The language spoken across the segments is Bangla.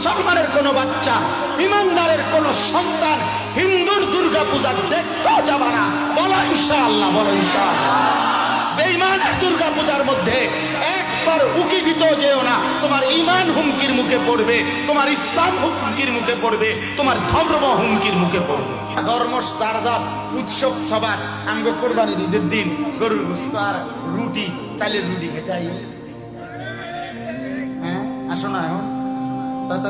মুসলমানের কোনো বাচ্চা, ইমানদারের কোনো সন্তান হিন্দুর দুর্গা পূজা দেখতেও যাবে না। বলো ইনশাআল্লাহ, বলো ইনশাআল্লাহ। বেঈমানের দুর্গা পূজার মধ্যে একবার উকি দিতেও যেও না, তোমার ঈমান হুমকির মুখে পড়বে, তোমার ইসলাম হুমকির মুখে পড়বে, তোমার ধর্ম হুমকির মুখে পড়বে। ধর্ম তারজাত উৎসব সবার আমগো কোরবানির ঈদের দিন গরুর গোশত আর রুটি, চালের রুটি খেতে আই। হ্যাঁ, আসো না এখন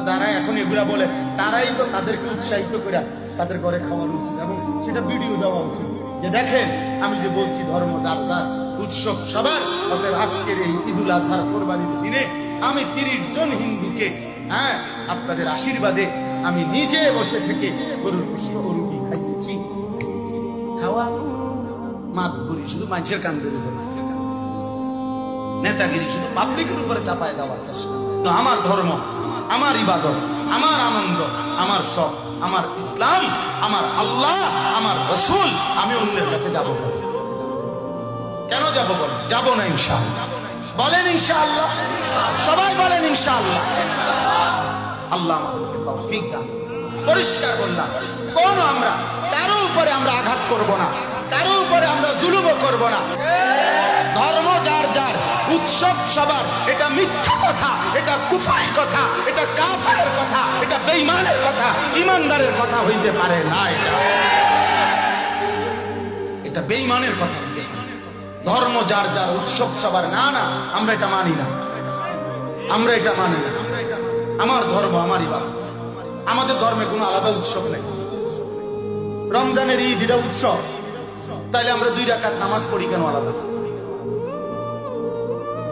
যারা এখন এগুলা বলে তারাই তো তাদেরকে উৎসাহিত করে তাদের ঘরে খাওয়ার উচিত এবং সেটা ভিডিও দেওয়া উচিত যে দেখেন আমি যে বলছি ধর্ম যার যার উৎসব সবার। অতএব আজকের এই ঈদুল আজহার কোরবানির দিনে আমি 30 জন হিন্দুকে আপনাদের আশীর্বাদে আমি নিজে বসে থেকে গরুর গোশত ও রুটি খাইয়েছি। খাওয়া মাতবুরি শুধু মানুষের কান্দের উপর, নেতাগিরি শুধু পাবলিকের উপরে চাপায় দেওয়ার চেষ্টা। তো আমার ধর্ম, আমার ইবাদত, আমার আনন্দ, আমার শখ, আমার ইসলাম, আমার আল্লাহ, আমার রাসূল, আমি অন্যের কাছে যাব না। কেন যাব? বলেন যাব না ইনশাআল্লাহ। বলেন ইনশাআল্লাহ, সবাই বলেন ইনশাআল্লাহ। আল্লাহ আমাদেরকে তৌফিক দান। পরিষ্কার বললাম, কোন আমরা কারো উপরে আমরা আঘাত করব না, কারো উপরে আমরা জুলুমও করব না। ধর্ম যার যার, উৎসব সবার, এটা মিথ্যা কথা, এটা কুফরি কথা, এটা কাফেরের কথা, এটা বেঈমানের কথা, ইমানদারের কথা হইতে পারে না। এটা বেঈমানের কথা হইতে পারে। ধর্ম যার যার, উৎসব সবার, না না, আমরা এটা মানি না, আমরা এটা মানি না। আমার ধর্ম, আমার ইবাদত। আমাদের ধর্মে কোনো আলাদা উৎসব নেই। রমজানের ঈদ এটা উৎসব, তাইলে আমরা 2 রাকাত নামাজ পড়ি কেন আলাদা?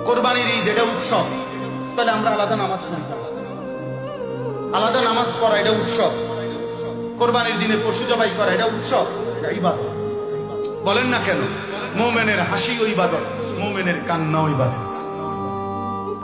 কোরবানির ঈদ এটা উৎসব, তাহলে আমরা আলাদা নামাজ পড়ি। আলাদা নামাজ পড়া এটা উৎসব, কোরবানির দিনে পশু জবাই করা এটা উৎসব, এটা ইবাদত। বলেন না কেন? মুমিনের হাসি ও ইবাদত, মুমিনের কান্না ও ইবাদত।